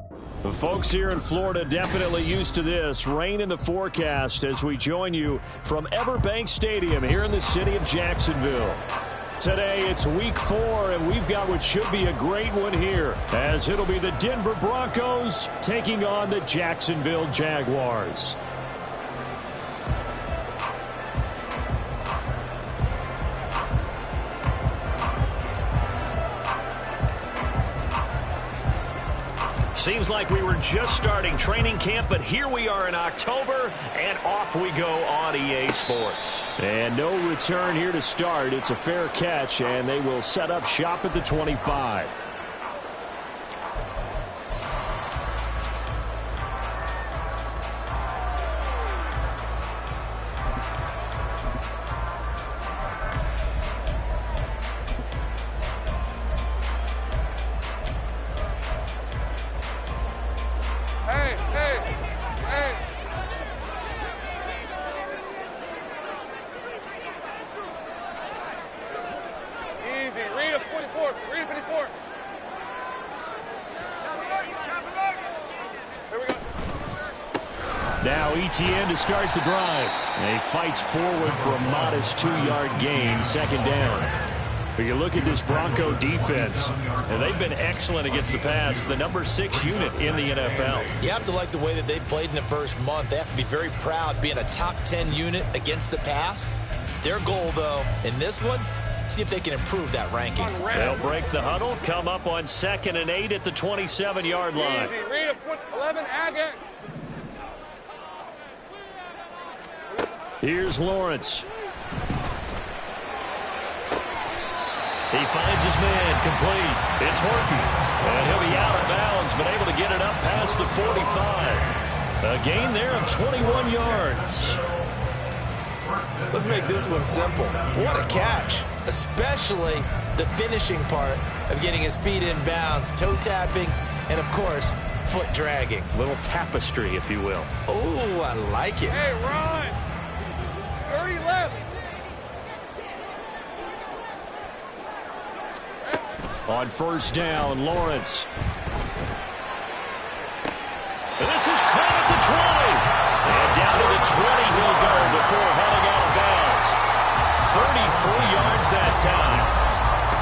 The folks here in Florida definitely used to this. Rain in the forecast as we join you from Everbank Stadium here in the city of Jacksonville. Today it's week 4, and we've got what should be a great one here, as it'll be the Denver Broncos taking on the Jacksonville Jaguars. Seems like we were just starting training camp, but here we are in October, and off we go on EA Sports. And no return here to start. It's a fair catch, and they will set up shop at the 25. Now ETN to start the drive. And he fights forward for a modest 2-yard gain, second down. But you look at this Bronco defense, and they've been excellent against the pass, the number 6 unit in the NFL. You have to like the way that they've played in the first month. They have to be very proud being a top 10 unit against the pass. Their goal, though, in this one, see if they can improve that ranking. They'll break the huddle, come up on 2nd and 8 at the 27-yard line. Easy. Read it, put 11, Agate. Here's Lawrence. He finds his man, complete. It's Horton. And he'll be out of bounds, but able to get it up past the 45. A gain there of 21 yards. Let's make this one simple. What a catch, especially the finishing part of getting his feet in bounds, toe tapping, and, of course, foot dragging. Little tapestry, if you will. Oh, I like it. Hey, run. 30 left. On first down, Lawrence. And this is caught at the 20. And down to the 20 he'll go before heading out of bounds. 33 yards that time.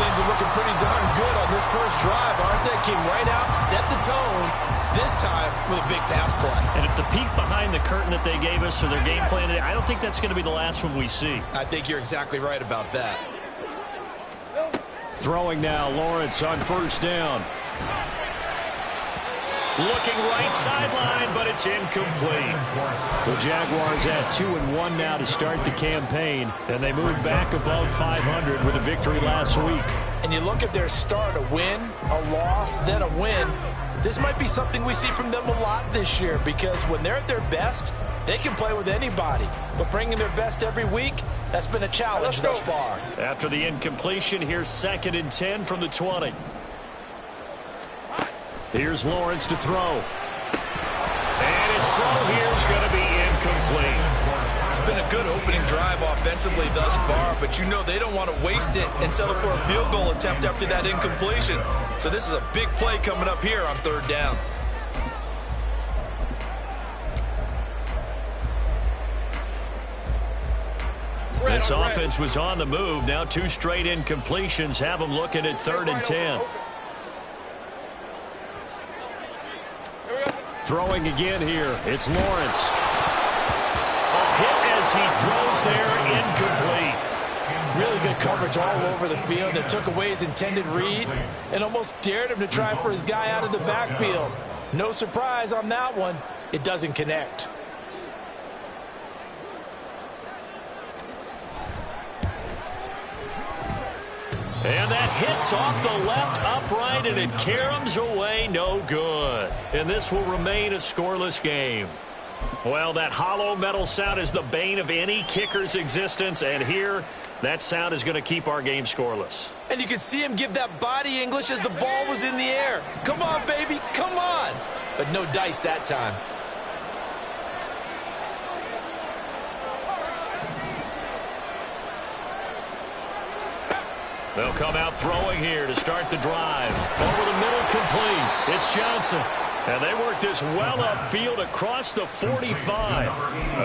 Things are looking pretty darn good on this first drive, aren't they? Came right out, set the tone, this time with a big pass play. And if the peek behind the curtain that they gave us or their game plan, I don't think that's going to be the last one we see. I think you're exactly right about that. Throwing now, Lawrence on first down. Looking right sideline, but it's incomplete. The Jaguars at 2-1 now to start the campaign, and they move back above 500 with a victory last week. And you look at their start, a win, a loss, then a win. This might be something we see from them a lot this year, because when they're at their best, they can play with anybody. But bringing their best every week, that's been a challenge thus far. After the incompletion, here's 2nd and 10 from the 20. Here's Lawrence to throw. And his throw here is going to be incomplete. It's been a good opening drive offensively thus far, but you know they don't want to waste it and settle for a field goal attempt after that incompletion. So this is a big play coming up here on 3rd down. This offense was on the move. Now 2 straight incompletions have them looking at 3rd and 10. Throwing again here. It's Lawrence. A hit as he throws there, incomplete. Really good coverage all over the field. It took away his intended read and almost dared him to try for his guy out of the backfield. No surprise on that one. It doesn't connect. And that hits off the left upright, and it caroms away, no good. And this will remain a scoreless game. Well, that hollow metal sound is the bane of any kicker's existence, and here, that sound is going to keep our game scoreless. And you could see him give that body English as the ball was in the air. Come on, baby, come on. But no dice that time. They'll come out throwing here to start the drive. Over the middle, complete. It's Johnson. And they work this well upfield across the 45.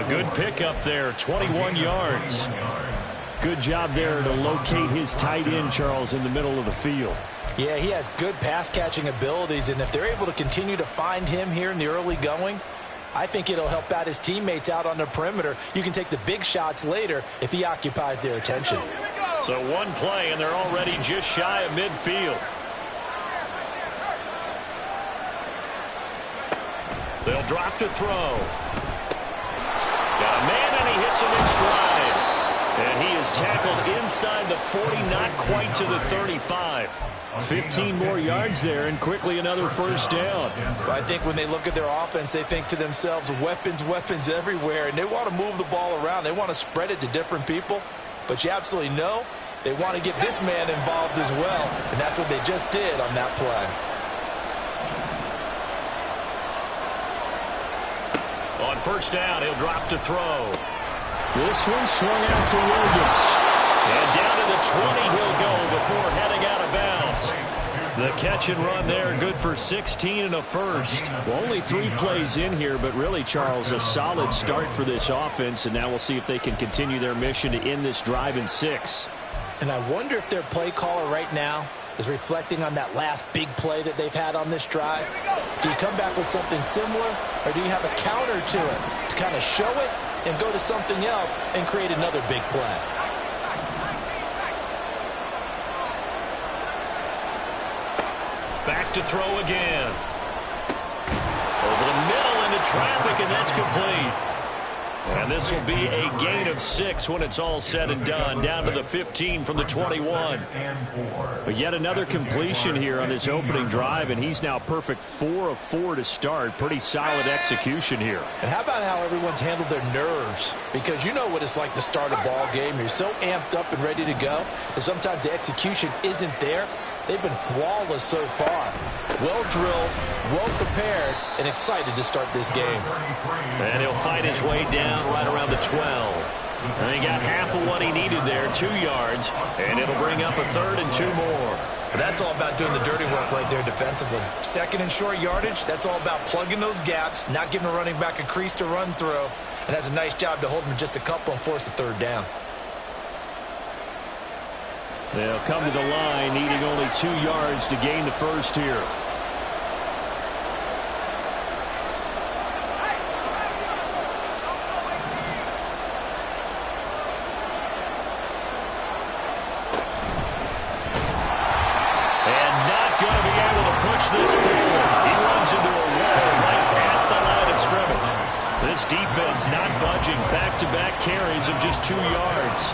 A good pickup there, 21 yards. Good job there to locate his tight end, Charles, in the middle of the field. Yeah, he has good pass-catching abilities, and if they're able to continue to find him here in the early going, I think it'll help out his teammates out on the perimeter. You can take the big shots later if he occupies their attention. So one play, and they're already just shy of midfield. They'll drop to throw. Got a man, and he hits him in stride. And he is tackled inside the 40, not quite to the 35. 15 more yards there, and quickly another first down. I think when they look at their offense, they think to themselves, weapons, weapons everywhere, and they want to move the ball around. They want to spread it to different people, but you absolutely know they want to get this man involved as well, and that's what they just did on that play. On first down, he'll drop to throw. This one swung out to Williams. And down to the 20 he'll go before heading out of bounds. The catch and run there, good for 16 and a first. Well, only 3 plays in here, but really, Charles, a solid start for this offense, and now we'll see if they can continue their mission to end this drive in 6. And I wonder if their play caller right now is reflecting on that last big play that they've had on this drive. Do you come back with something similar, or do you have a counter to it to kind of show it and go to something else and create another big play? Back to throw again. Over the middle into traffic, and that's complete. And this will be a gain of 6 when it's all said and done. Down to the 15 from the 21. But yet another completion here on this opening drive, and he's now perfect 4 of 4 to start. Pretty solid execution here. And how about how everyone's handled their nerves? Because you know what it's like to start a ball game. You're so amped up and ready to go, and sometimes the execution isn't there. They've been flawless so far. Well drilled, well prepared, and excited to start this game. And he'll fight his way down right around the 12. And he got half of what he needed there, 2 yards, and it'll bring up a 3rd and 2 more. That's all about doing the dirty work right there defensively. 2nd and short yardage, that's all about plugging those gaps, not giving a running back a crease to run through, and has a nice job to hold him just a couple and force a 3rd down. They'll come to the line, needing only 2 yards to gain the first here. And not going to be able to push this forward. He runs into a wall right at the line of scrimmage. This defense not budging. Back-to-back carries of just 2 yards.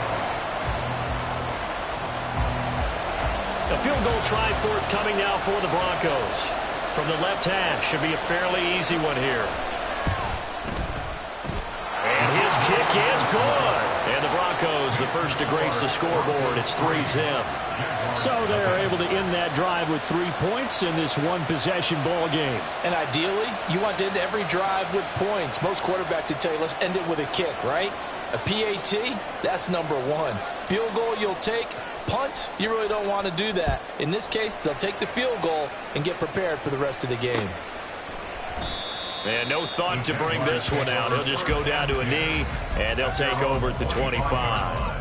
A field goal try forthcoming now for the Broncos. From the left hash, should be a fairly easy one here. And his kick is good. And the Broncos, the first to grace the scoreboard. It's 3-zip. So they're able to end that drive with 3 points in this one-possession ball game. And ideally, you want to end every drive with points. Most quarterbacks would tell you, let's end it with a kick, right? A PAT, that's number 1. Field goal you'll take. Punts, you really don't want to do that. In this case, they'll take the field goal and get prepared for the rest of the game. And no thought to bring this one out. He'll just go down to a knee, and they'll take over at the 25.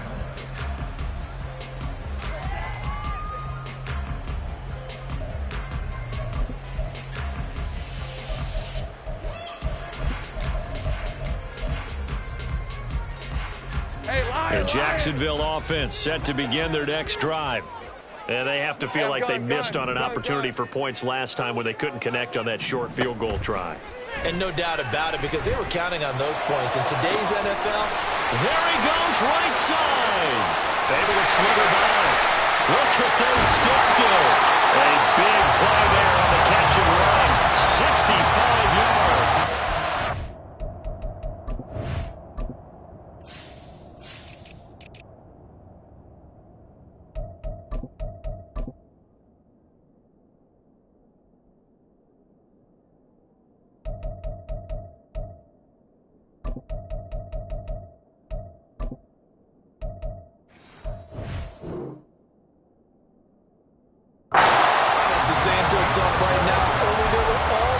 The Jacksonville offense set to begin their next drive. And they have to feel like they missed on an opportunity for points last time when they couldn't connect on that short field goal try. And no doubt about it, because they were counting on those points. In today's NFL, there he goes, right side. Able to slither by. Look at those stick skills. A big play there on the catch and run. 65 yards.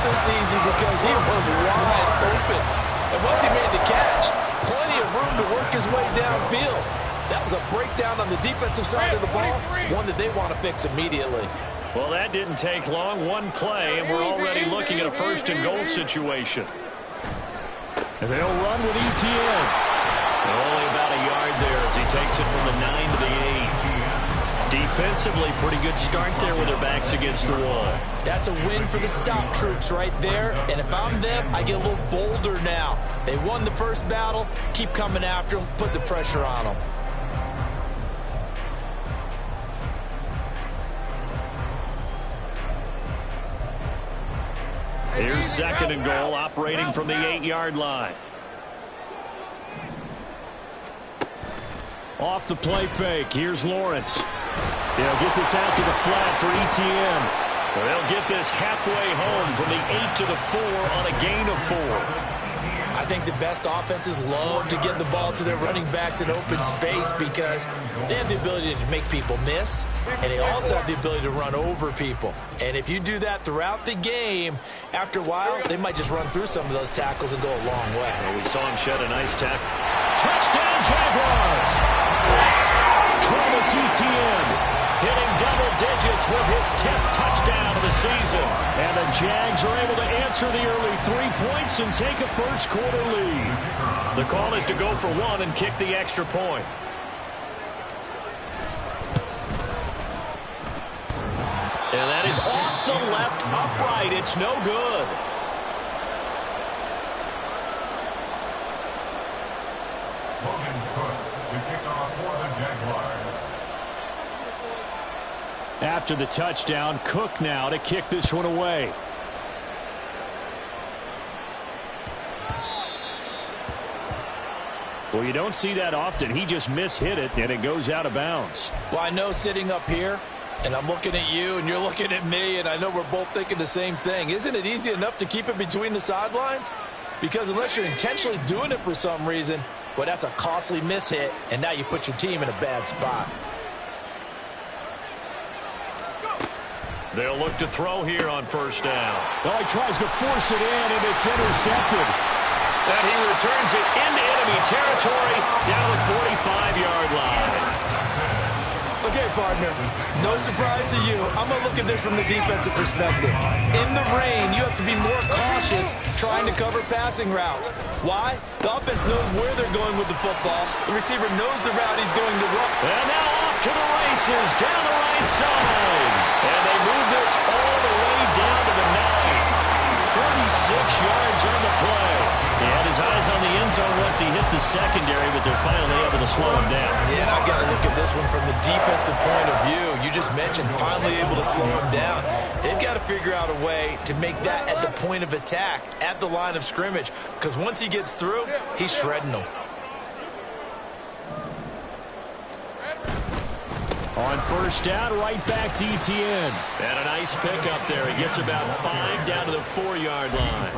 this easy because he was wide open. And once he made the catch, plenty of room to work his way downfield. That was a breakdown on the defensive side of the ball, one that they want to fix immediately. Well, that didn't take long. One play, and we're already looking at a first-and-goal situation. And they'll run with ETN. And only about a yard there as he takes it from the 9 to the 8. Defensively, pretty good start there with their backs against the wall. That's a win for the stop troops right there. And if I'm them, I get a little bolder now. They won the first battle. Keep coming after them. Put the pressure on them. Here's second and goal, operating from the 8-yard line. Off the play fake. Here's Lawrence. They'll get this out to the flat for ETN. They'll get this halfway home from the 8 to the 4 on a gain of 4. I think the best offenses love to get the ball to their running backs in open space because they have the ability to make people miss, and they also have the ability to run over people. And if you do that throughout the game, after a while, they might just run through some of those tackles and go a long way. Well, we saw him shed a nice tackle. Touchdown, Jaguars! Travis Etienne hitting double digits with his 10th touchdown of the season. And the Jags are able to answer the early 3 points and take a first-quarter lead. The call is to go for one and kick the extra point. And that is off the left upright. It's no good. After the touchdown, Cook now to kick this one away. Well, you don't see that often. He just mishit it, and it goes out of bounds. Well, I know sitting up here, and I'm looking at you, and you're looking at me, and I know we're both thinking the same thing. Isn't it easy enough to keep it between the sidelines? Because unless you're intentionally doing it for some reason, well, that's a costly mishit, and now you put your team in a bad spot. They'll look to throw here on first down. Oh, he tries to force it in, and it's intercepted. And he returns it into enemy territory down the 45-yard line. Okay, partner, no surprise to you. I'm going to look at this from the defensive perspective. In the rain, you have to be more cautious trying to cover passing routes. Why? The offense knows where they're going with the football. The receiver knows the route he's going to run. And now off to the races down the right side. And they move this all the way down to the 9. 46 yards on the play. He had his eyes on the end zone once he hit the secondary, but they're finally able to slow him down. Yeah, and I've got to look at this one from the defensive point of view. You just mentioned finally able to slow him down. They've got to figure out a way to make that at the point of attack, at the line of scrimmage, because once he gets through, he's shredding them. On first down, right back to ETN. And a nice pickup there. He gets about 5 down to the 4-yard line.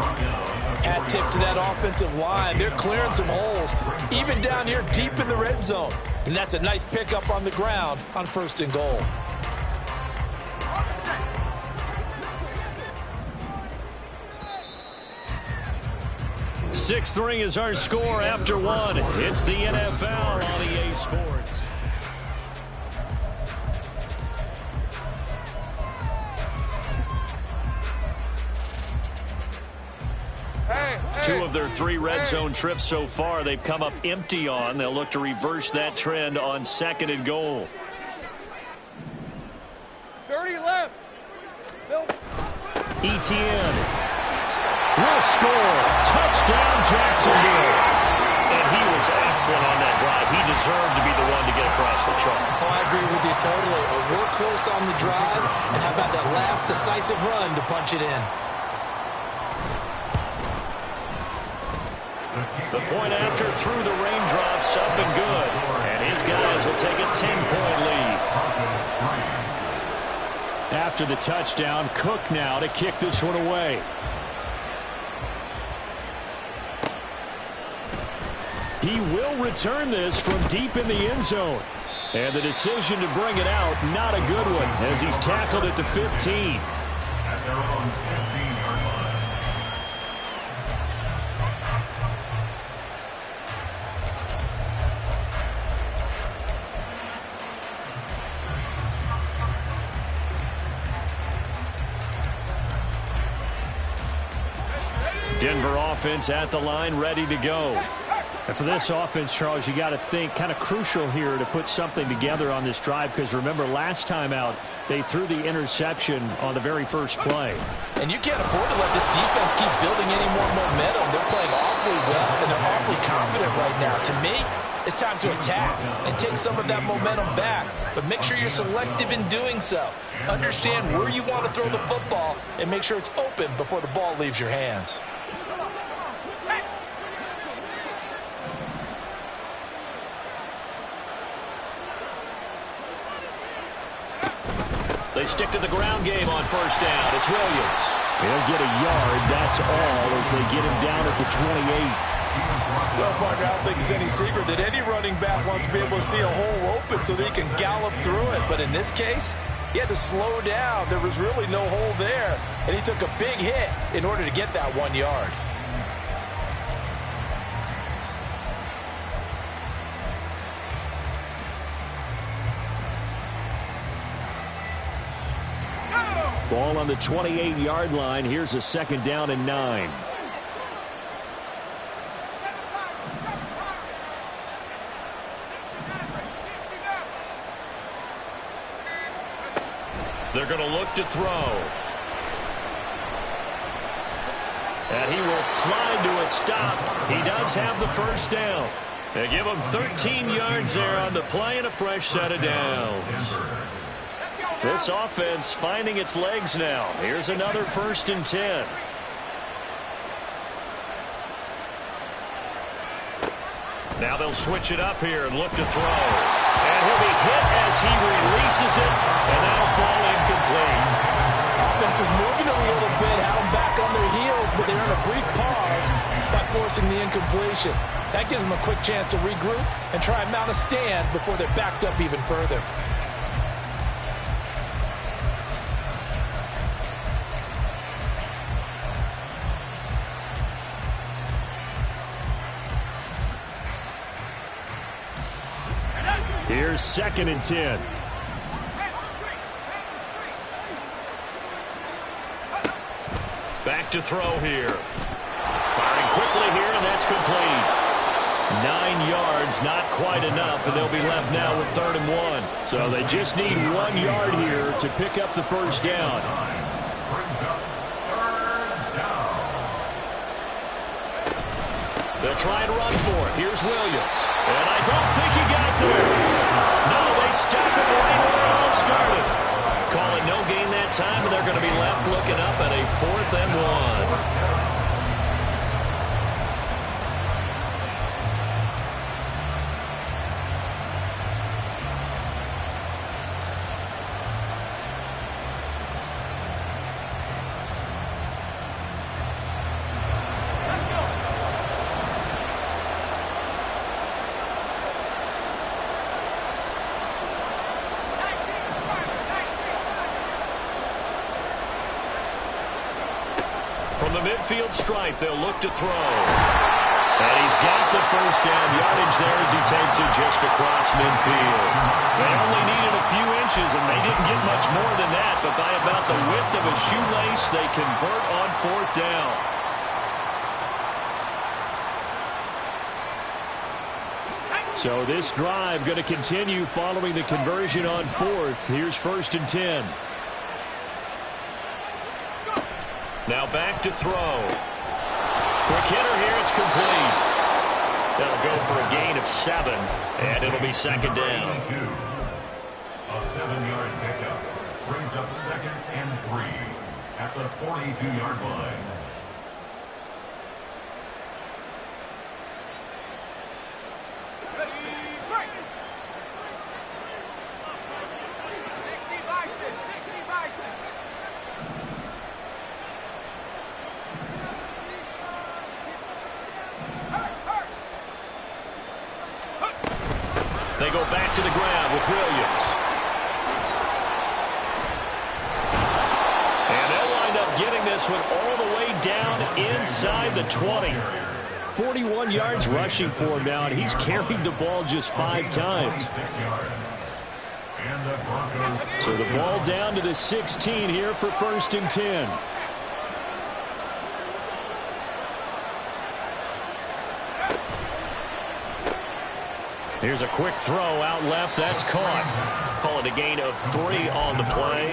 Hat tip to that offensive line. They're clearing some holes, even down here deep in the red zone. And that's a nice pickup on the ground on first and goal. Sixth ring is our score after one. It's the NFL on EA Sports. Two of their 3 red zone trips so far, they've come up empty on. They'll look to reverse that trend on second and goal. 30 left. ETN will score. Touchdown, Jacksonville. And he was excellent on that drive. He deserved to be the one to get across the chalk. Oh, I agree with you totally. A workhorse on the drive, and how about that last decisive run to punch it in? The point after through the raindrops, up and good. And his guys will take a 10-point lead. After the touchdown, Cook now to kick this one away. He will return this from deep in the end zone. And the decision to bring it out, not a good one, as he's tackled at the 15. At their own 15-yard line. Denver offense at the line, ready to go. And for this offense, Charles, you got to think kind of crucial here to put something together on this drive, because remember last time out they threw the interception on the very first play. And you can't afford to let this defense keep building any more momentum. They're playing awfully well, and they're awfully confident right now. To me, it's time to attack and take some of that momentum back. But make sure you're selective in doing so. Understand where you want to throw the football and make sure it's open before the ball leaves your hands. They stick to the ground game on first down. It's Williams. They'll get a yard, that's all, as they get him down at the 28. Well, partner, I don't think it's any secret that any running back wants to be able to see a hole open so that he can gallop through it. But in this case, he had to slow down. There was really no hole there, and he took a big hit in order to get that 1 yard. Ball on the 28-yard line. Here's a second down and 9. They're going to look to throw. And he will slide to a stop. He does have the first down. They give him 13 yards there on the play and a fresh set of downs. This offense finding its legs now. Here's another 1st and 10. Now they'll switch it up here and look to throw. And he'll be hit as he releases it, and that'll fall incomplete. Offense was moving a little bit, had them back on their heels, but they're in a brief pause by forcing the incompletion. That gives them a quick chance to regroup and try and mount a stand before they're backed up even further. Here's 2nd and 10. Back to throw here. Firing quickly here, and that's complete. 9 yards, not quite enough, and they'll be left now with 3rd and 1. So they just need 1 yard here to pick up the first down. They'll try and run for it. Here's Williams. And I don't think he got there. No, they stop it right where it all started. Call it no gain that time, and they're going to be left looking up at a 4th and 1. From the midfield stripe, they'll look to throw. And he's got the first down yardage there as he takes it just across midfield. They only needed a few inches, and they didn't get much more than that, but by about the width of a shoelace, they convert on 4th down. So this drive going to continue following the conversion on 4th. Here's 1st and 10. Now back to throw. Quick hitter here, it's complete. That'll go for a gain of 7, and it'll be 2nd down. A 7-yard pickup brings up 2nd and 3 at the 42-yard line. They go back to the ground with Williams. And they'll wind up getting this one all the way down inside the 20. 41 yards rushing for him now, and he's carried the ball just 5 times. So the ball down to the 16 here for 1st and 10. Here's a quick throw out left. That's caught. Call it a gain of 3 on the play,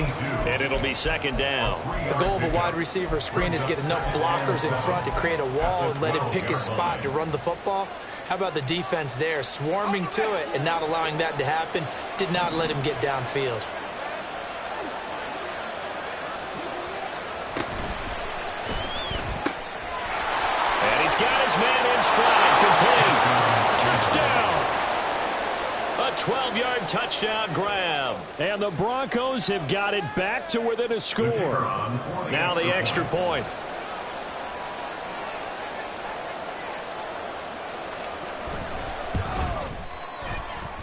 and it'll be second down. The goal of a wide receiver screen is get enough blockers in front to create a wall and let him pick his spot to run the football. How about the defense there, swarming to it and not allowing that to happen? Did not let him get downfield. And he's got his man in stride, complete. Touchdown. A 12-yard touchdown grab. And the Broncos have got it back to within a score. Now the extra point.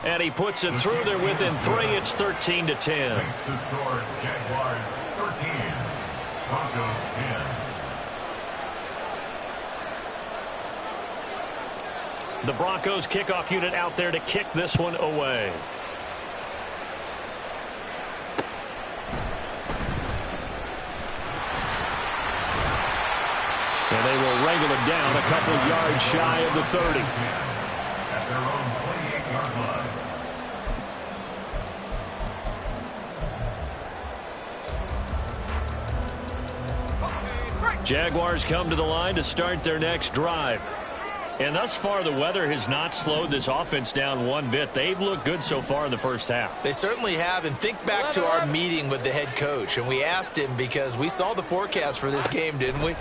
And he puts it through there within 3. It's 13-10. Makes the score Jaguars 13, Broncos 10. The Broncos kickoff unit out there to kick this one away. And they will wrangle it down a couple yards shy of the 30. At their own 28-yard line. Jaguars come to the line to start their next drive. And thus far, the weather has not slowed this offense down one bit. They've looked good so far in the first half. They certainly have, and think back to our meeting with the head coach, and we asked him because we saw the forecast for this game, didn't we?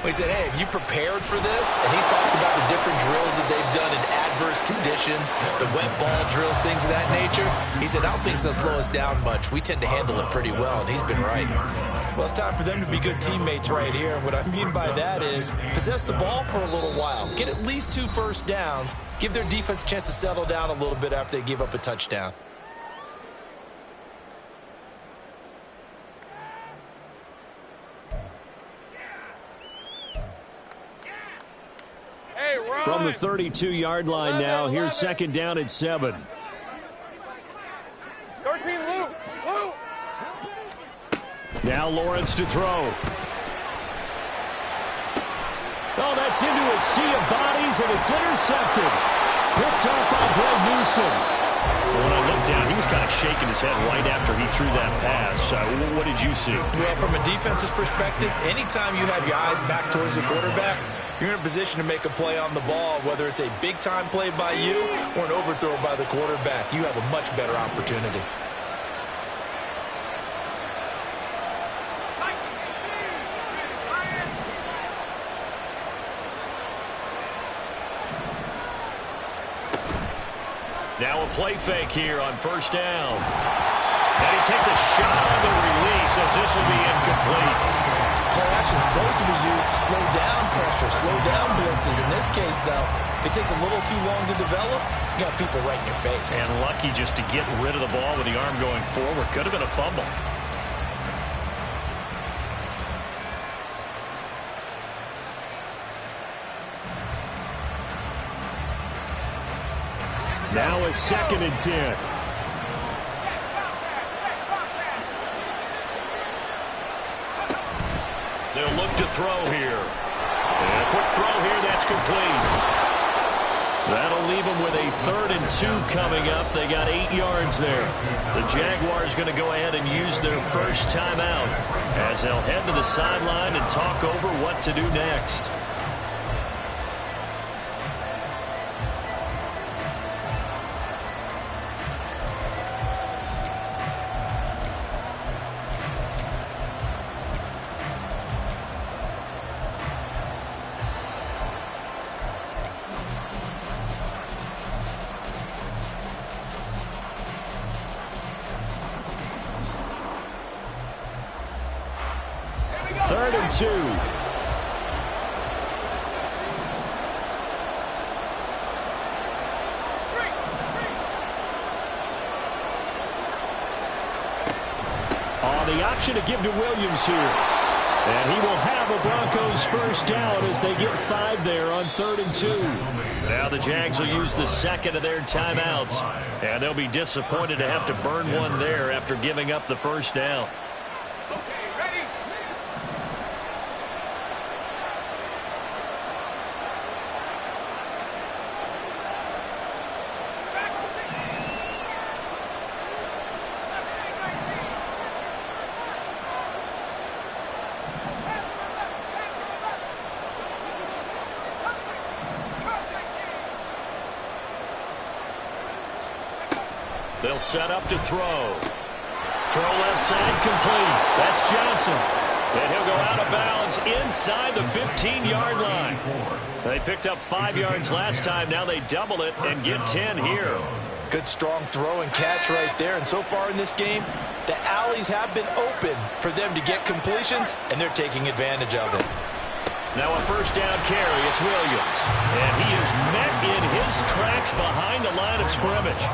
We said, hey, have you prepared for this? And he talked about the different drills that they've done in adverse conditions, the wet ball drills, things of that nature. He said, I don't think it's going to slow us down much. We tend to handle it pretty well, and he's been right. Well, it's time for them to be good teammates right here. And what I mean by that is possess the ball for a little while. Get at least 2 first downs. Give their defense a chance to settle down a little bit after they give up a touchdown. From the 32-yard line now, here's second down at 7. 13, Luke. Luke. Now Lawrence to throw. Oh, that's into a sea of bodies, and it's intercepted. Picked off by Greg Newsom. When I looked down, he was kind of shaking his head right after he threw that pass. What did you see? Well, from a defense's perspective, anytime you have your eyes back towards the quarterback, you're in a position to make a play on the ball, whether it's a big-time play by you or an overthrow by the quarterback. You have a much better opportunity. Now a play fake here on first down. And he takes a shot on the release as this will be incomplete. Play action is supposed to be used to slow down pressure, slow down blitzes. In this case, though, if it takes a little too long to develop, you got people right in your face. And lucky just to get rid of the ball with the arm going forward. Could have been a fumble. Now a 2nd and 10. They'll look to throw here. And a quick throw here, that's complete. That'll leave them with a 3rd and 2 coming up. They got 8 yards there. The Jaguars going to go ahead and use their first timeout as they'll head to the sideline and talk over what to do next. Third and 2. The option to give to Williams here. And he will have a Broncos first down as they get 5 there on 3rd and 2. Now the Jags will use the 2nd of their timeouts. And they'll be disappointed to have to burn one there after giving up the first down. They'll set up to throw. Throw left side complete. That's Johnson. And he'll go out of bounds inside the 15-yard line. They picked up 5 yards last time. Now they double it and get 10 here. Good strong throw and catch right there. And so far in this game, the alleys have been open for them to get completions, and they're taking advantage of it. Now a first down carry. It's Williams. And he is met in his tracks behind the line of scrimmage.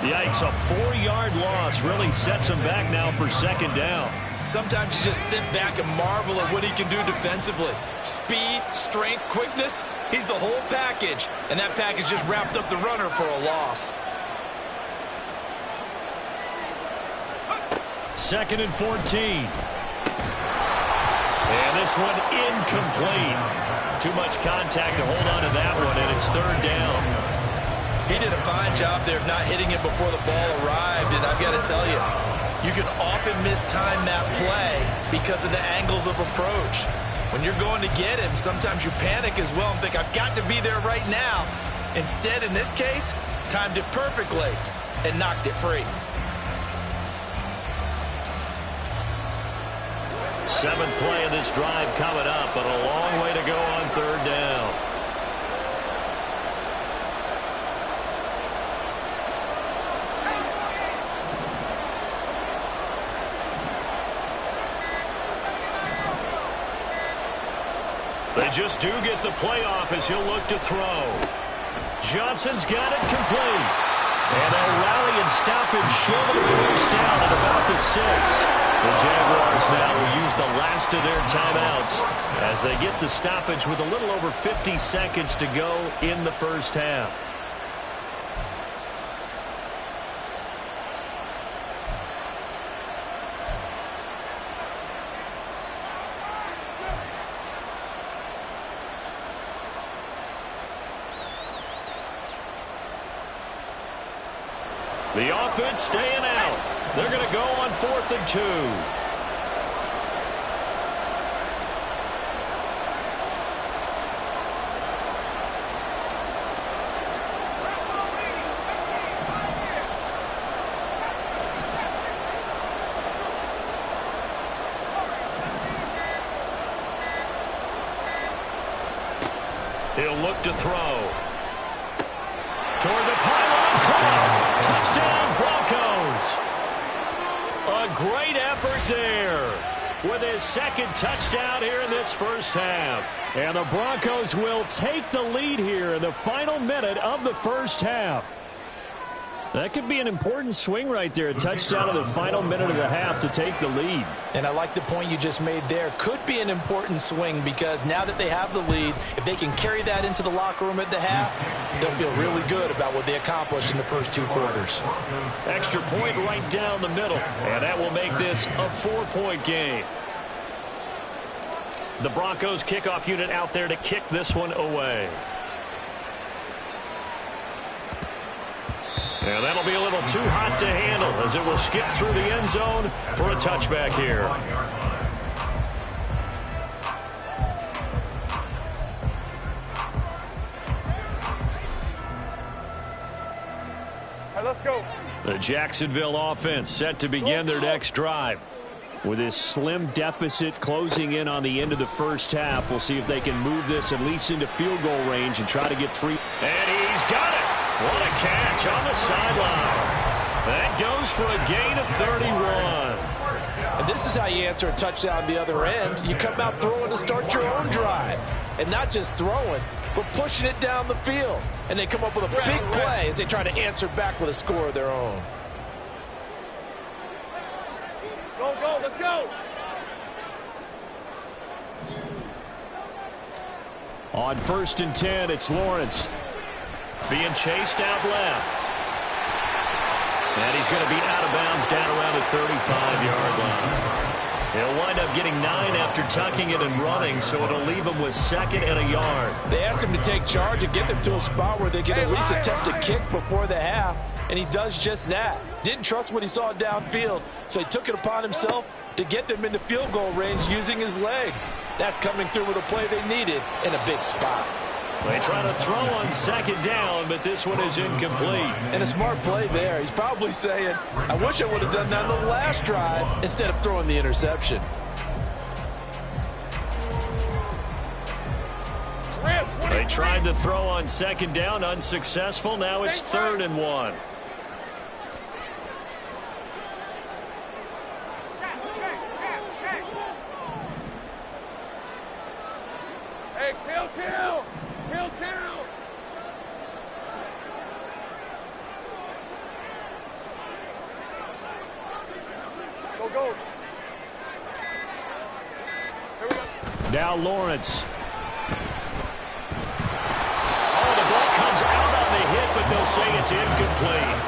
Yikes, a 4-yard loss really sets him back now for second down. Sometimes you just sit back and marvel at what he can do defensively. Speed, strength, quickness, he's the whole package. And that package just wrapped up the runner for a loss. 2nd and 14. And this one incomplete. Too much contact to hold on to that one, and it's 3rd down. He did a fine job there of not hitting it before the ball arrived, and I've got to tell you, you can often mistime that play because of the angles of approach. When you're going to get him, sometimes you panic as well and think, I've got to be there right now. Instead, in this case, timed it perfectly and knocked it free. 7th play of this drive coming up, but a long way to go on 3rd down. They just do get the playoff as he'll look to throw. Johnson's got it complete. And they'll rally and stop him short of the first down at about the 6. The Jaguars now will use the last of their timeouts as they get the stoppage with a little over 50 seconds to go in the first half. The offense staying out. They're going to go on 4th and 2. He'll look to throw. Toward the pylon, caught. Touchdown, Broncos. A great effort there with his 2nd touchdown here in this first half. And the Broncos will take the lead here in the final minute of the first half. That could be an important swing right there. A touchdown in the final minute of the half to take the lead. And I like the point you just made there. Could be an important swing because now that they have the lead, if they can carry that into the locker room at the half, they'll feel really good about what they accomplished in the first 2 quarters. Extra point right down the middle. And that will make this a 4-point game. The Broncos kickoff unit out there to kick this one away. And that'll be a little too hot to handle as it will skip through the end zone for a touchback here. All right, let's go. The Jacksonville offense set to begin their next drive. With this slim deficit closing in on the end of the first half, we'll see if they can move this at least into field goal range and try to get 3. And he's got it. What a catch on the sideline. That goes for a gain of 31. And this is how you answer a touchdown the other end. You come out throwing to start your own drive. And not just throwing, but pushing it down the field. And they come up with a big play as they try to answer back with a score of their own. Go, let's go. On 1st and 10, it's Lawrence. Being chased out left. And he's going to be out of bounds down around the 35-yard line. He'll wind up getting 9 after tucking it and running, so it'll leave him with 2nd and a yard. They asked him to take charge and get them to a spot where they can at least attempt a kick before the half, and he does just that. Didn't trust what he saw downfield, so he took it upon himself to get them into field goal range using his legs. That's coming through with a play they needed in a big spot. They try to throw on second down, but this one is incomplete. And a smart play there. He's probably saying, I wish I would have done that on the last drive instead of throwing the interception. They tried to throw on second down, unsuccessful. Now it's 3rd and 1. Hey, kill! Kill! Go! Here we go. Now Lawrence. Oh, the ball comes out on the hit, but they'll say it's incomplete.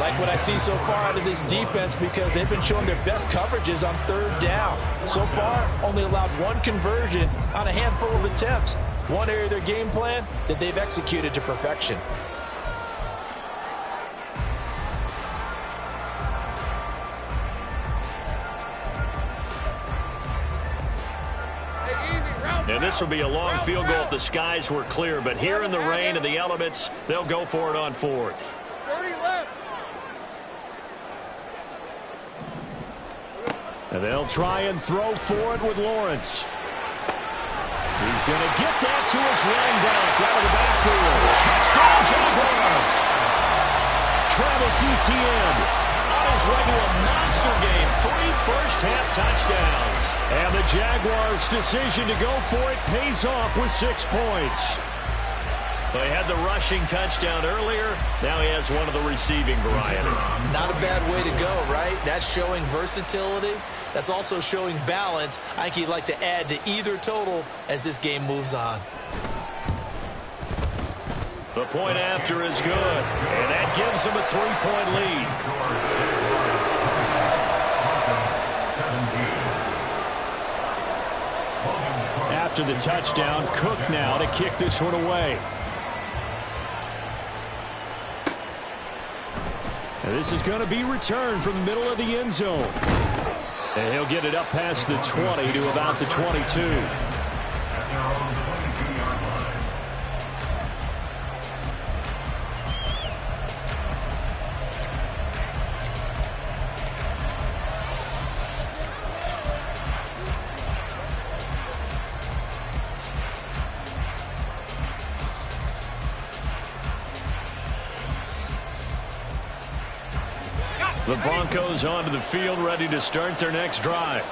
Like what I see so far out of this defense, because they've been showing their best coverages on 3rd down. So far, only allowed 1 conversion on a handful of attempts. One area of their game plan that they've executed to perfection. And this will be a long field goal if the skies were clear. But here in the rain and the elements, they'll go for it on 4th. 30 left. And they'll try and throw for it with Lawrence. He's going to get that to his running back out of the backfield. Touchdown, Jaguars. Travis Etienne on his way to a monster game. 3 first-half touchdowns. And the Jaguars' decision to go for it pays off with 6 points. They had the rushing touchdown earlier. Now he has one of the receiving variety. Not a bad way to go, right? That's showing versatility. That's also showing balance. I think he'd like to add to either total as this game moves on. The point after is good, and that gives him a 3-point lead. After the touchdown, Cook now to kick this one away. And this is going to be returned from the middle of the end zone. And he'll get it up past the 20 to about the 22. The Broncos onto the field, ready to start their next drive.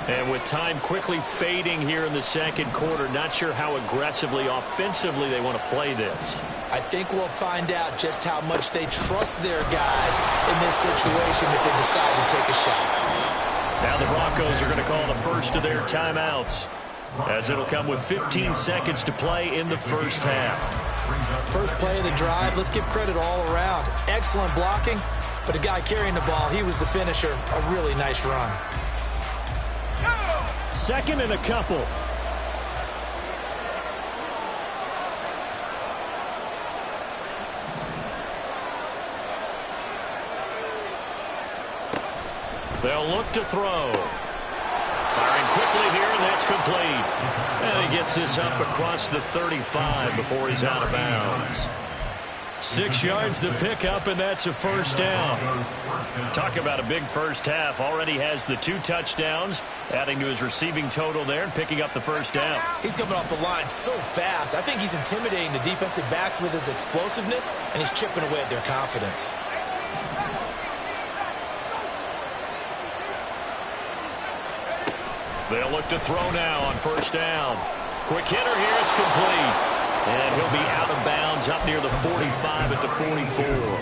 And with time quickly fading here in the second quarter, not sure how aggressively, offensively they want to play this. I think we'll find out just how much they trust their guys in this situation if they decide to take a shot. Now the Broncos are going to call the first of their timeouts, as it'll come with 15 seconds to play in the first half. First play of the drive, let's give credit all around. Excellent blocking. But the guy carrying the ball, he was the finisher. A really nice run. 2nd and a couple. They'll look to throw. Firing quickly here, and that's complete. And he gets this up across the 35 before he's out of bounds. 6 yards to pick up, and that's a first down. Talk about a big first half. Already has the 2 touchdowns, adding to his receiving total there and picking up the first down. He's coming off the line so fast. I think he's intimidating the defensive backs with his explosiveness, and he's chipping away at their confidence. They'll look to throw now on first down. Quick hitter here, it's complete. And he'll be out of bounds up near the 45 at the 44.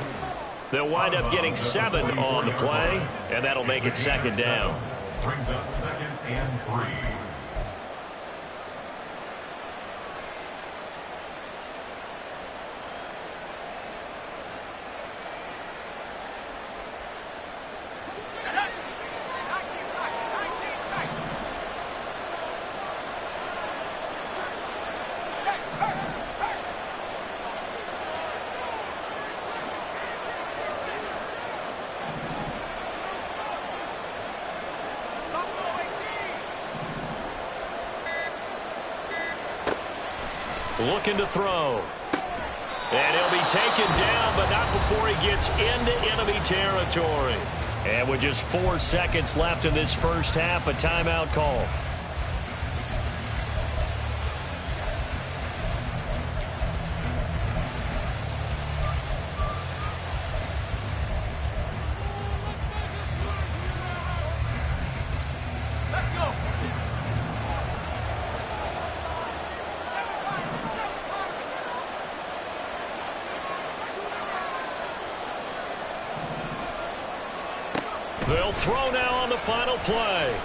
They'll wind up getting 7 on the play, and that'll make it second down. Brings up 2nd and 3. Looking to throw. And he'll be taken down, but not before he gets into enemy territory. And with just 4 seconds left in this first half, a timeout call. They'll throw now on the final play.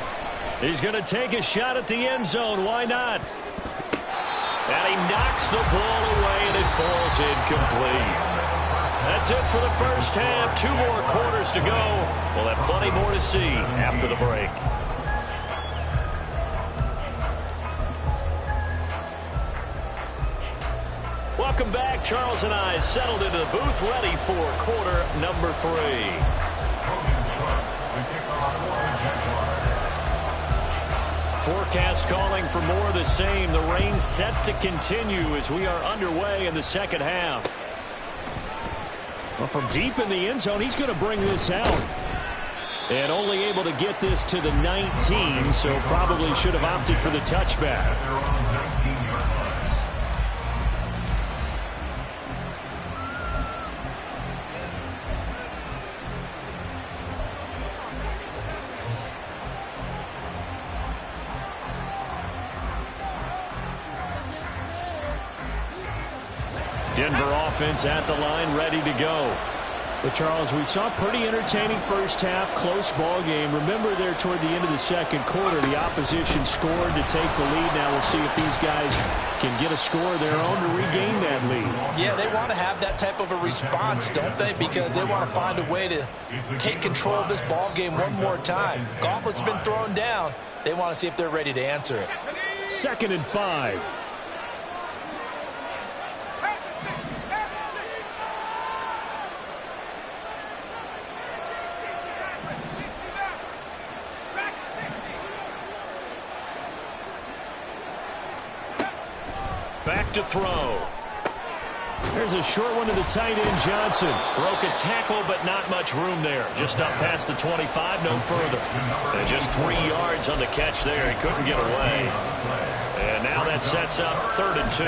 He's going to take a shot at the end zone. Why not? And he knocks the ball away, and it falls incomplete. That's it for the first half. 2 more quarters to go. We'll have plenty more to see after the break. Welcome back. Charles and I settled into the booth, ready for quarter number 3. Forecast calling for more of the same. The rain set to continue as we are underway in the second half. Well, from deep in the end zone, he's going to bring this out. And only able to get this to the 19, so probably should have opted for the touchback. Denver offense at the line, ready to go. But, Charles, we saw a pretty entertaining first half, close ball game. Remember there toward the end of the second quarter, the opposition scored to take the lead. Now we'll see if these guys can get a score of their own to regain that lead. Yeah, they want to have that type of a response, don't they? Because they want to find a way to take control of this ball game one more time. Gauntlet's been thrown down. They want to see if they're ready to answer it. 2nd and 5. Back to throw. There's a short one to the tight end, Johnson. Broke a tackle, but not much room there. Just up past the 25, no further. And just 3 yards on the catch there. He couldn't get away. And now that sets up 3rd and 2.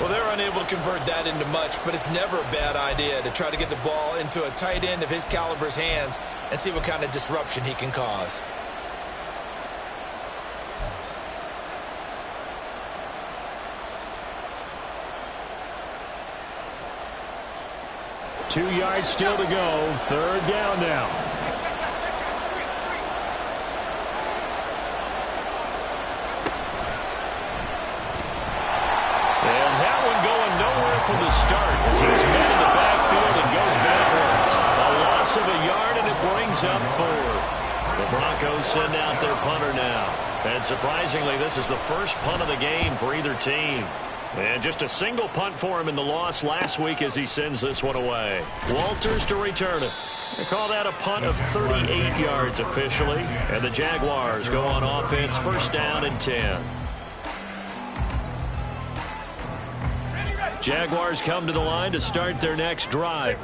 Well, they're unable to convert that into much, but it's never a bad idea to try to get the ball into a tight end of his caliber's hands and see what kind of disruption he can cause. Two yards still to go. 3rd down now. And that one going nowhere from the start as he's met in the backfield and goes backwards. A loss of a yard, and it brings up 4th. The Broncos send out their punter now. And surprisingly, this is the first punt of the game for either team. And just a single punt for him in the loss last week as he sends this one away. Walters to return it. They call that a punt of 38 yards officially. And the Jaguars go on offense, 1st down and 10. Jaguars come to the line to start their next drive.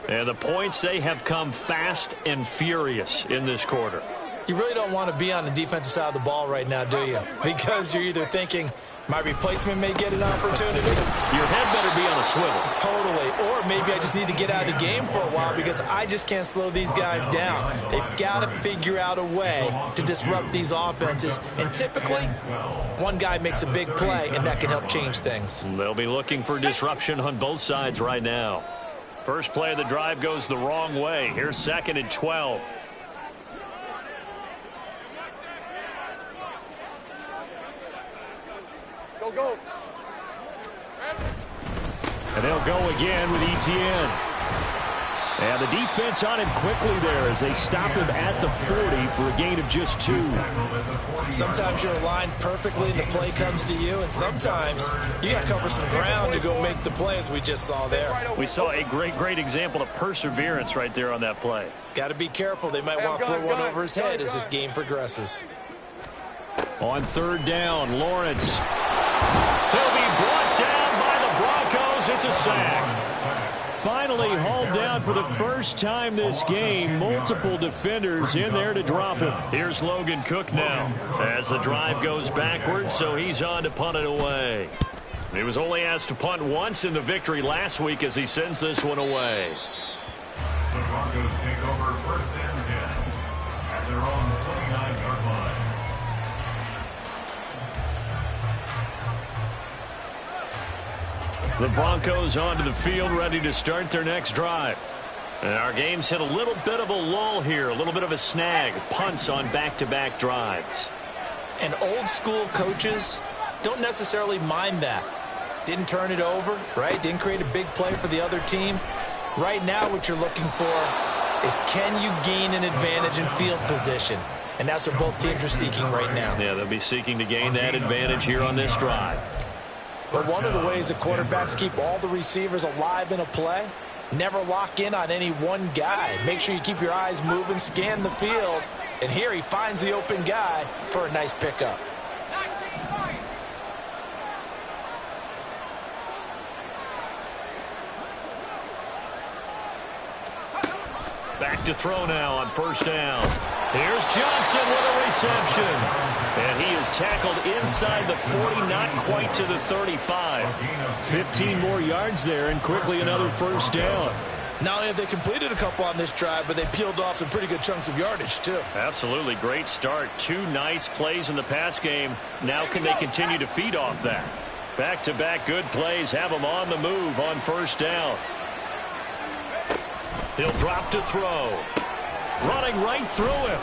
And the points, they have come fast and furious in this quarter. You really don't want to be on the defensive side of the ball right now, do you? Because you're either thinking, my replacement may get an opportunity. Your head better be on a swivel. Totally. Or maybe I just need to get out of the game for a while because I just can't slow these guys down. They've got to figure out a way to disrupt these offenses. And typically, one guy makes a big play, and that can help change things. They'll be looking for disruption on both sides right now. First play of the drive goes the wrong way. Here's 2nd and 12. Go. And they'll go again with Etienne. And the defense on him quickly there as they stop him at the 40 for a gain of just 2. Sometimes you're aligned perfectly and the play comes to you, and sometimes you got to cover some ground to go make the play as we just saw there. We saw a great example of perseverance right there on that play. Got to be careful. They might want to throw one over his head as this game progresses. On 3rd down, Lawrence. He'll be brought goes. It's a sack. Finally hauled down for the first time this game. Multiple defenders in there to drop him. Here's Logan Cook now as the drive goes backwards, so he's on to punt it away. He was only asked to punt once in the victory last week as he sends this one away. The Broncos take over first and 10 at their own 29-yard line. The Broncos onto the field, ready to start their next drive. And our game's hit a little bit of a lull here, a little bit of a snag. Punts on back-to-back drives. And old school coaches don't necessarily mind that. Didn't turn it over, right? Didn't create a big play for the other team. Right now what you're looking for is, can you gain an advantage in field position? And that's what both teams are seeking right now. Yeah, they'll be seeking to gain that advantage here on this drive. But one of the ways the quarterbacks keep all the receivers alive in a play, never lock in on any one guy. Make sure you keep your eyes moving, scan the field. And here he finds the open guy for a nice pickup. Back to throw now on first down. Here's Johnson with a reception. And he is tackled inside the 40, not quite to the 35. 15 more yards there, and quickly another first down. Not only have they completed a couple on this drive, but they peeled off some pretty good chunks of yardage, too. Absolutely great start. 2 nice plays in the pass game. Now can they continue to feed off that? Back-to-back good plays have them on the move on first down. He'll drop to throw. Running right through him.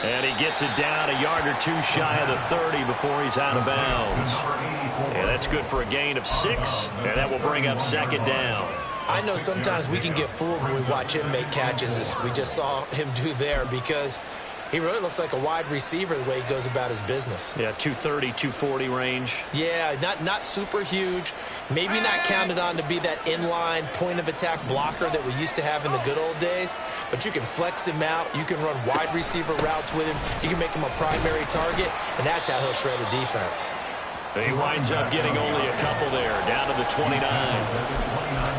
And he gets it down a yard or 2 shy of the 30 before he's out of bounds. And that's good for a gain of 6, and that will bring up second down. I know sometimes we can get fooled when we watch him make catches, as we just saw him do there, because he really looks like a wide receiver the way he goes about his business. Yeah, 230, 240 range. Yeah, not super huge. Maybe not counted on to be that inline point-of-attack blocker that we used to have in the good old days. But you can flex him out. You can run wide receiver routes with him. You can make him a primary target, and that's how he'll shred a defense. He winds up getting only a couple there, down to the 29.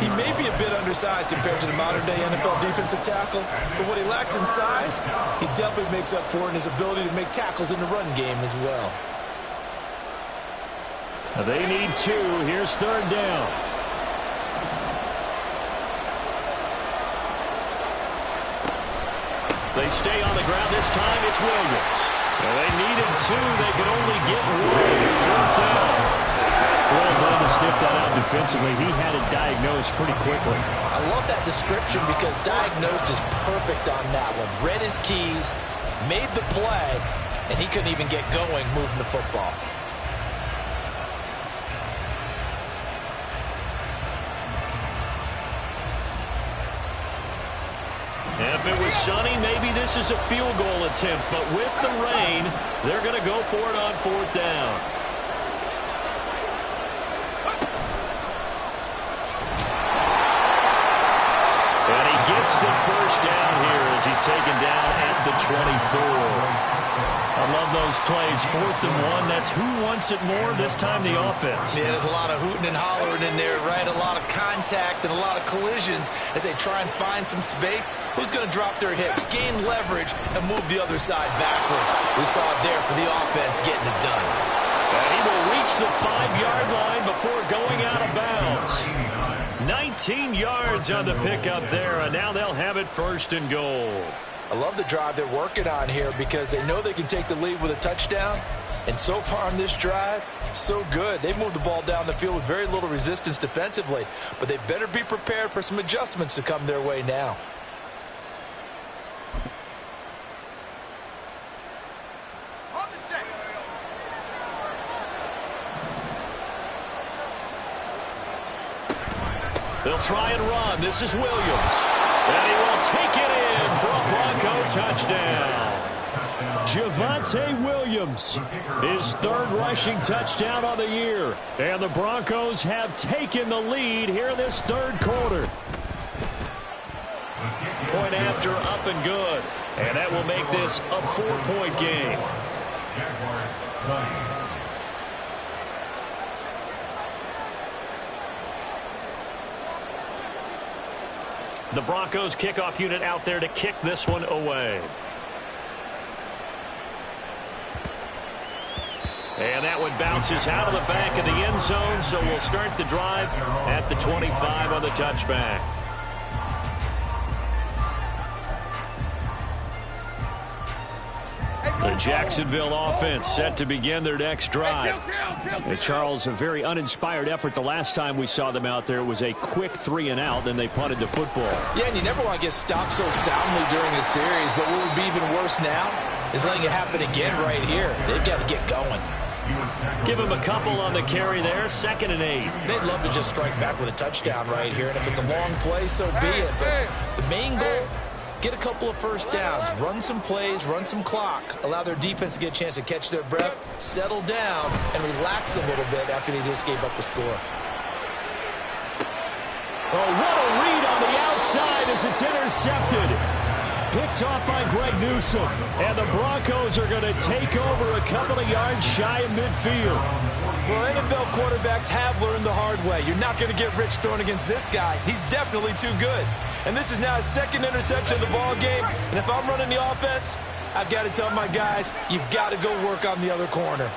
He may be a bit undersized compared to the modern-day NFL defensive tackle, but what he lacks in size, he definitely makes up for in his ability to make tackles in the run game as well. They need 2. Here's third down. They stay on the ground. This time it's Williams. Well, they needed 2. They could only get 1. Fourth down. Well done to sniff that out defensively. He had it diagnosed pretty quickly. I love that description because diagnosed is perfect on that one. Read his keys, made the play, and he couldn't even get going moving the football. If it was sunny, maybe this is a field goal attempt. But with the rain, they're going to go for it on fourth down. And he gets the first down here as he's taken down at the 24. I love those plays. 4th and 1. That's who wants it more, this time the offense. Yeah, there's a lot of hooting and hollering in there, right? A lot of contact and a lot of collisions as they try and find some space. Who's going to drop their hips, gain leverage, and move the other side backwards? We saw it there for the offense getting it done. And he will reach the 5-yard line before going out of bounds. 19 yards on the pickup there, and now they'll have it 1st and goal. I love the drive they're working on here because they know they can take the lead with a touchdown. And so far on this drive, so good. They've moved the ball down the field with very little resistance defensively. But they better be prepared for some adjustments to come their way now. They'll try and run. This is Williams. And he will take it in for a Bronco touchdown. Javonte Williams, his 3rd rushing touchdown on the year. And the Broncos have taken the lead here in this 3rd quarter. Point after, up and good. And that will make this a 4-point game. The Broncos kickoff unit out there to kick this one away. And that one bounces out of the back of the end zone, so we'll start the drive at the 25 on the touchback. The Jacksonville offense set to begin their next drive. And Charles, a very uninspired effort the last time we saw them out there. It was a quick 3-and-out, then they punted the football. Yeah, and you never want to get stopped so soundly during a series, but what would be even worse now is letting it happen again right here. They've got to get going. Give him a couple on the carry there, 2nd and 8. They'd love to just strike back with a touchdown right here, and if it's a long play, so be it. But the main goal, get a couple of first downs, run some plays, run some clock, allow their defense to get a chance to catch their breath, settle down, and relax a little bit after they just gave up a score. Oh, what a read on the outside as it's intercepted. Picked off by Greg Newsome. And the Broncos are going to take over a couple of yards shy of midfield. Well, NFL quarterbacks have learned the hard way. You're not going to get rich throwing against this guy. He's definitely too good. And this is now his 2nd interception of the ball game. And if I'm running the offense, I've got to tell my guys, you've got to go work on the other corner.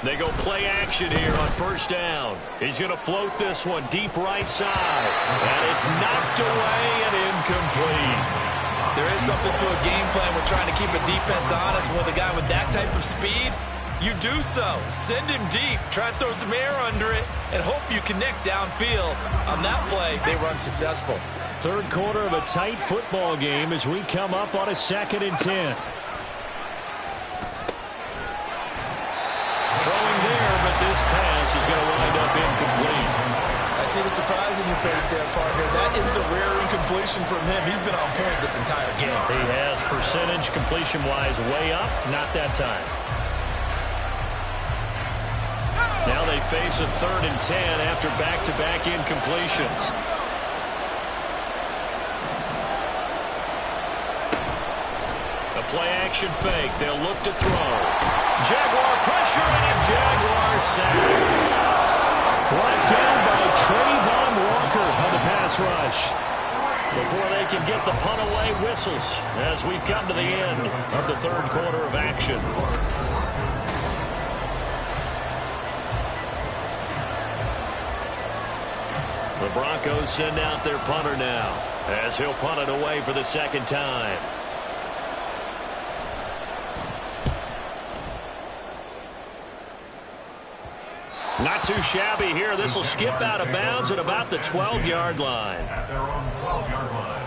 They go play action here on 1st down. He's going to float this one deep right side. And it's knocked away and incomplete. There is something to a game plan with trying to keep a defense honest. With a guy with that type of speed, you do so. Send him deep, try to throw some air under it, and hope you connect downfield. On that play, they run successful. 3rd quarter of a tight football game as we come up on a 2nd and 10. Throwing there, but this pass is going to wind up incomplete. I see the surprise in your face there, partner. That is a rare incompletion from him. He's been on point this entire game. He has percentage completion-wise way up. Not that time. Now they face a 3rd and 10 after back-to-back incompletions. A play-action fake. They'll look to throw. Jaguar pressure and a Jaguar sack. Brought down by Trayvon Walker on the pass rush. Before they can get the punt away, whistles as we've come to the end of the 3rd quarter of action. The Broncos send out their punter now as he'll punt it away for the 2nd time. Not too shabby here. This will skip out of bounds at about the 12-yard line. At their own 12-yard line.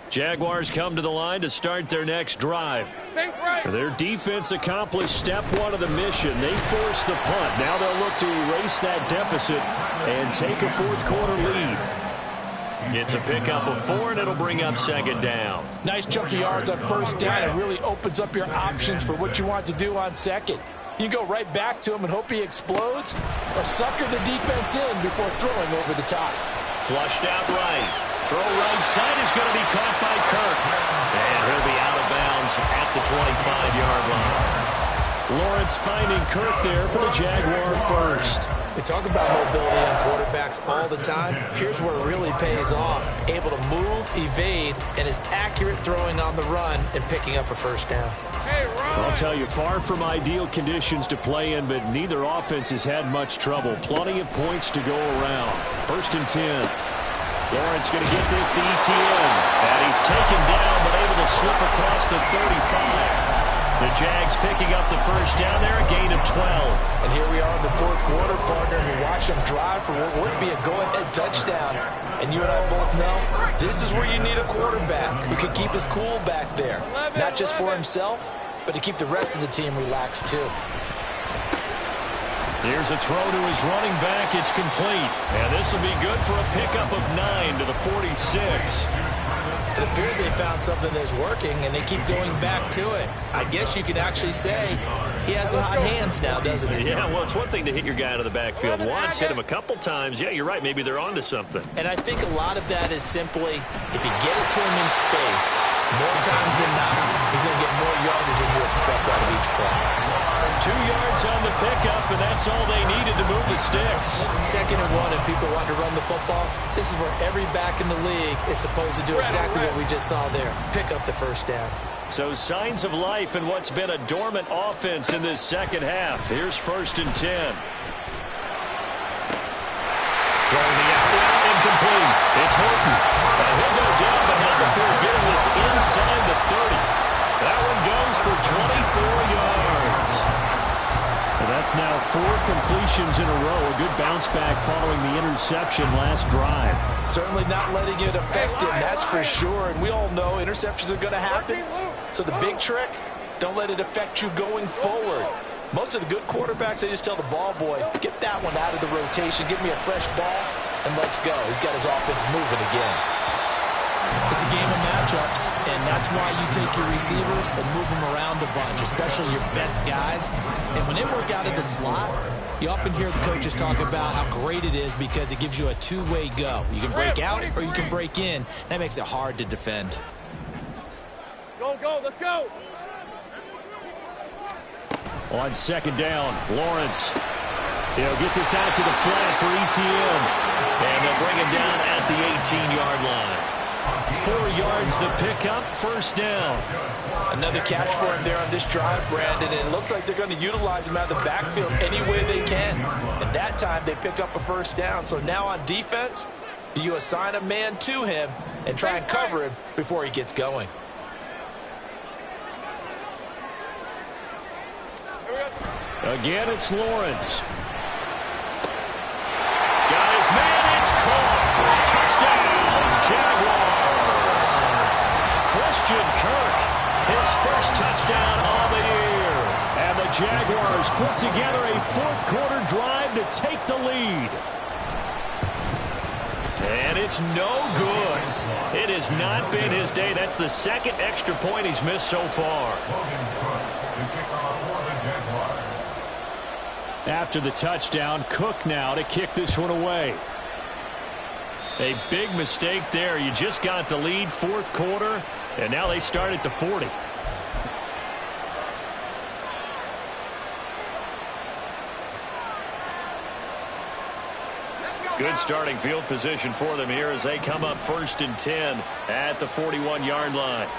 Jaguars come to the line to start their next drive. Their defense accomplished step 1 of the mission. They forced the punt. Now they'll look to erase that deficit and take a 4th quarter lead. It's a pickup of 4, and it'll bring up 2nd down. Nice chunk of yards on 1st down. It really opens up your options for what you want to do on 2nd. You go right back to him and hope he explodes, or sucker the defense in before throwing over the top. Flushed out right. Throw right side is going to be caught by Kirk. And he'll be out of bounds at the 25-yard line. Lawrence finding Kirk there for the Jaguar first. They talk about mobility on quarterbacks all the time. Here's where it really pays off. Able to move, evade, and is accurate throwing on the run and picking up a 1st down. I'll tell you, far from ideal conditions to play in, but neither offense has had much trouble. Plenty of points to go around. 1st and 10. Lawrence going to get this to ETN. And he's taken down, but able to slip across the 35. The Jags picking up the 1st down there, a gain of 12. And here we are in the 4th quarter, partner, and we watch them drive for what would be a go-ahead touchdown. And you and I both know this is where you need a quarterback who can keep his cool back there. Not just for himself, but to keep the rest of the team relaxed too. Here's a throw to his running back. It's complete. And this will be good for a pickup of 9 to the 46. It appears they found something that's working, and they keep going back to it. I guess you could actually say he has the hot hands now, doesn't he? Yeah, well, it's one thing to hit your guy out of the backfield once, hit him a couple times. Yeah, you're right. Maybe they're onto something. And I think a lot of that is simply, if you get it to him in space, more times than not, he's going to get more yardage than you expect out of each play. 2 yards on the pickup, and that's all they needed to move the sticks. 2nd and 1, and people want to run the football. This is where every back in the league is supposed to do exactly what we just saw there. Pick up the first down. So signs of life in what's been a dormant offense in this second half. Here's 1st and 10. Throwing the out route, incomplete. It's Horton. He'll go down, but not before getting this inside the 30. That one goes for 24 yards. Well, that's now 4 completions in a row. A good bounce back following the interception last drive. Certainly not letting it affect him, that's for sure. And we all know interceptions are going to happen. So the big trick, don't let it affect you going forward. Most of the good quarterbacks, they just tell the ball boy, get that one out of the rotation, give me a fresh ball, and let's go. He's got his offense moving again. It's a game of matchups, and that's why you take your receivers and move them around a bunch, especially your best guys. And when they work out of the slot, you often hear the coaches talk about how great it is because it gives you a two-way go. You can break out or you can break in. That makes it hard to defend. Go, go, let's go. On 2nd down, Lawrence. He'll get this out to the flat for ETN. And they'll bring him down at the 18-yard line. 4 yards the pickup, 1st down. Another catch for him there on this drive, Brandon. And it looks like they're going to utilize him out of the backfield any way they can. And that time they pick up a 1st down. So now on defense, do you assign a man to him and try and cover him before he gets going? Again, it's Lawrence. Got his man, it's caught. Touchdown, Jaguars. Christian Kirk, his first touchdown on the year. And the Jaguars put together a 4th quarter drive to take the lead. And it's no good. It has not been his day. That's the 2nd extra point he's missed so far. After the touchdown, Cook now to kick this one away. A big mistake there. You just got the lead, 4th quarter, and now they start at the 40. Good starting field position for them here as they come up 1st and 10 at the 41-yard line.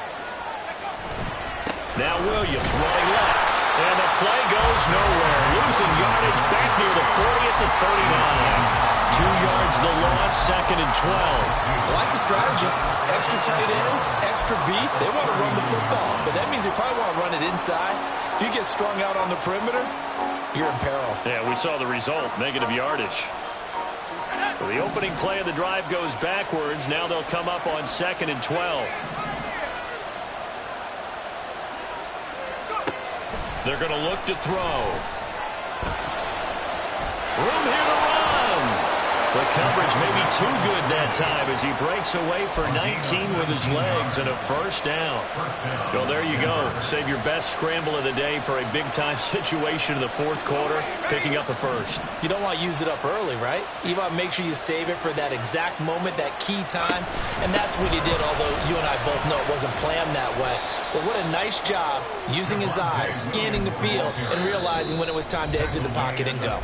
Now Williams running left. And the play goes nowhere. Losing yardage back near the 40 at the 39. 2 yards the loss, 2nd and 12. I like the strategy. Extra tight ends, extra beef. They want to run the football, but that means they probably want to run it inside. If you get strung out on the perimeter, you're in peril. Yeah, we saw the result, negative yardage. So the opening play of the drive goes backwards. Now they'll come up on 2nd and 12. They're going to look to throw. Room here to run. The coverage may be too good that time as he breaks away for 19 with his legs and a 1st down. So there you go. Save your best scramble of the day for a big-time situation in the 4th quarter, picking up the 1st. You don't want to use it up early, right? You want to make sure you save it for that exact moment, that key time. And that's what he did, although you and I both know it wasn't planned that way. But what a nice job using his eyes, scanning the field, and realizing when it was time to exit the pocket and go.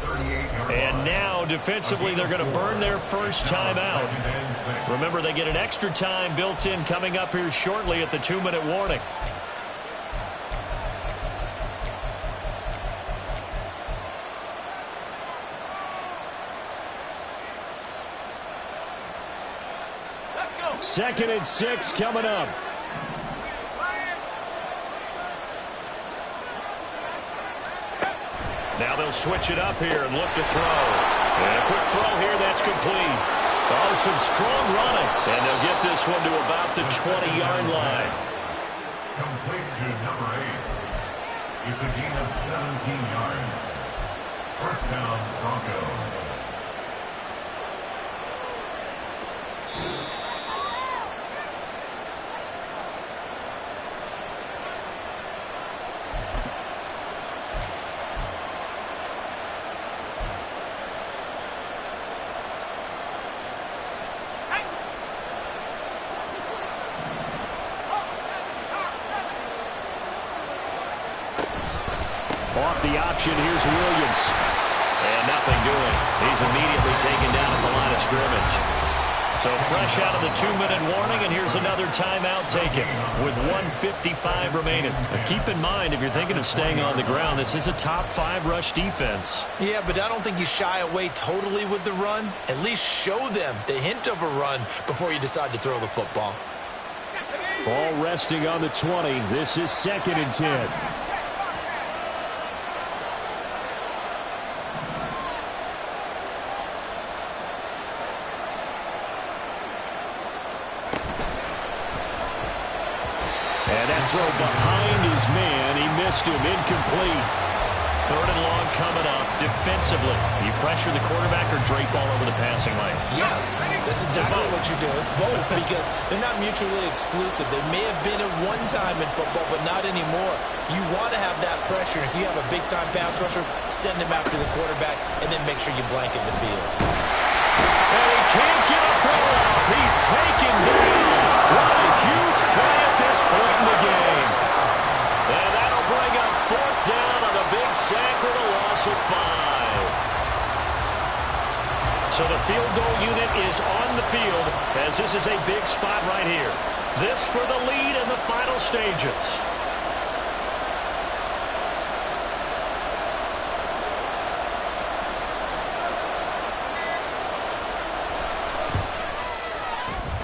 And now, defensively, they're going to burn their first time out. Remember, they get an extra time built in coming up here shortly at the 2-minute warning. Let's go. 2nd and 6 coming up. Now they'll switch it up here and look to throw. And a quick throw here, that's complete. Oh, some strong running. And they'll get this one to about the 20-yard line. Complete to number 8. It's a gain of 17 yards. 1st down, Broncos. the option. Here's Williams. And nothing doing. He's immediately taken down at the line of scrimmage. So fresh out of the 2-minute warning, and here's another timeout taken with 1:55 remaining. Now keep in mind, if you're thinking of staying on the ground, this is a top 5 rush defense. Yeah, but I don't think you shy away totally with the run. At least show them the hint of a run before you decide to throw the football. Ball resting on the 20. This is 2nd and 10. And that throw behind his man. He missed him. Incomplete. 3rd and long coming up. Defensively, you pressure the quarterback or drape all over the passing lane? Yes, that's exactly what you do. It's both because they're not mutually exclusive. They may have been at one time in football, but not anymore. You want to have that pressure. If you have a big-time pass rusher, send him after the quarterback, and then make sure you blanket the field. And he can't get a throw off. He's taken down. What a huge play at this point in the game. And that'll bring up 4th down on a big sack with a loss of 5. So the field goal unit is on the field as this is a big spot right here. This for the lead in the final stages.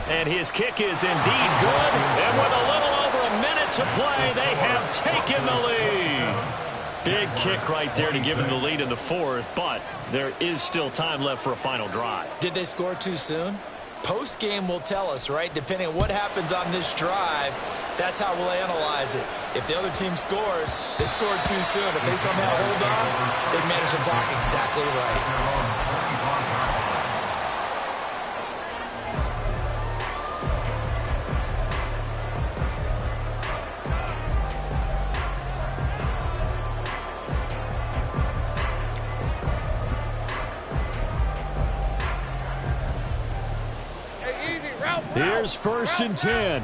And his kick is indeed good. And with a little over a minute to play, they have taken the lead. Big kick right there to give him the lead in the 4th, but there is still time left for a final drive. Did they score too soon? Post-game will tell us, right? Depending on what happens on this drive, that's how we'll analyze it. If the other team scores, they scored too soon. If they somehow hold on, they manage the clock exactly right. Here's 1st and 10.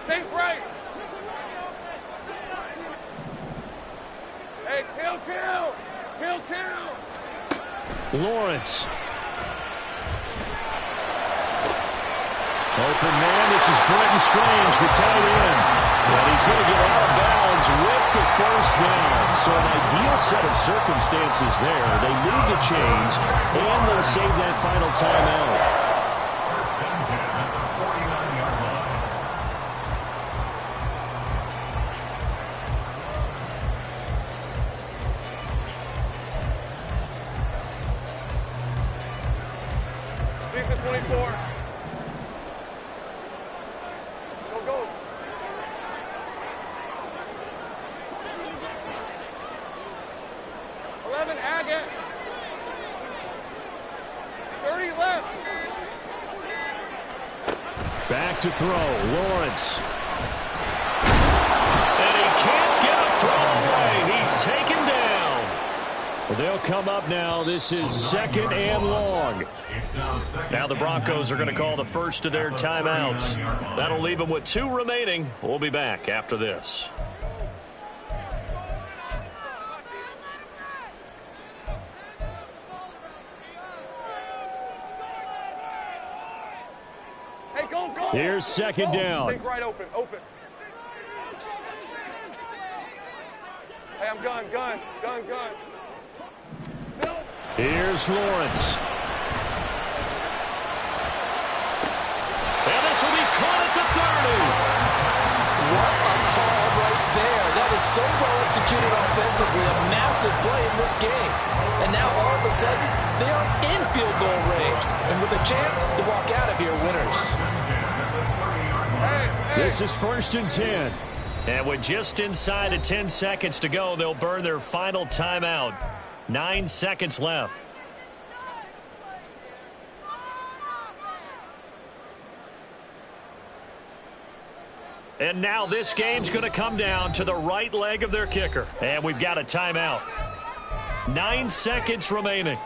Sink right. Hey, kill. Lawrence. Open man, this is Brenton Strange, the tight end. And he's going to get out of bounds with the 1st down. So an ideal set of circumstances there. They move the chains, and they'll save that final timeout. Season 24. Go. 11, Agate. 30 left. Back to throw, Lawrence. And he can't get a throw away. He's taken down. Well, they'll come up now. This is 2nd and long. Now the Broncos are going to call the first of their timeouts. That'll leave them with 2 remaining. We'll be back after this. Hey, go. Here's 2nd down. Take right, open. Hey, I'm gun. Here's Lawrence. And this will be caught at the 30. What a call right there. That is so well executed offensively. A massive play in this game. And now all of a sudden, they are in field goal range. And with a chance to walk out of here winners. This is 1st and 10. And with just inside of 10 seconds to go, they'll burn their final timeout. 9 seconds left. And now this game's going to come down to the right leg of their kicker. And we've got a timeout. 9 seconds remaining.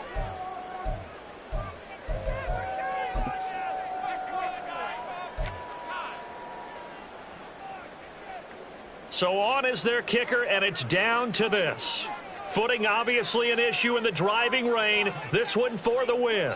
So on is their kicker, and it's down to this. Footing obviously an issue in the driving rain. This one for the win.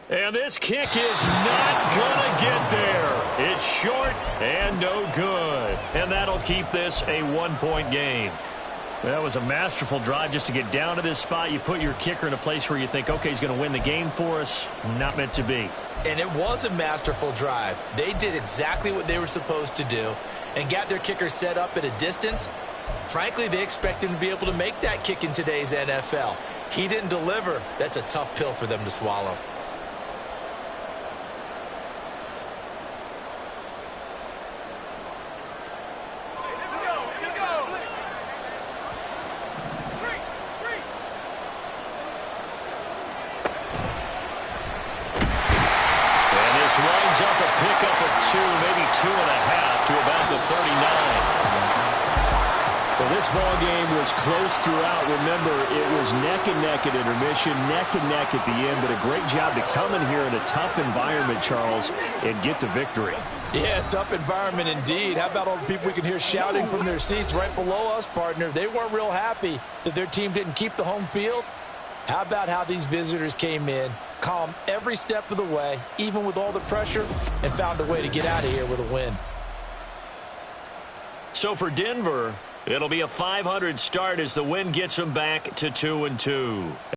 And this kick is not going to get there. It's short and no good. And that'll keep this a one-point game. That was a masterful drive just to get down to this spot. You put your kicker in a place where you think, okay, he's going to win the game for us. Not meant to be. And it was a masterful drive. They did exactly what they were supposed to do and got their kicker set up at a distance. Frankly, they expect him to be able to make that kick in today's NFL. He didn't deliver. That's a tough pill for them to swallow. This ball game was close throughout. Remember, it was neck and neck at intermission, neck and neck at the end, but a great job to come in here in a tough environment, Charles, and get the victory. Yeah, tough environment indeed. How about all the people we can hear shouting from their seats right below us, partner? They weren't real happy that their team didn't keep the home field. How about how these visitors came in, calm every step of the way, even with all the pressure, and found a way to get out of here with a win. So for Denver, it'll be a 500 start as the win gets them back to 2-2.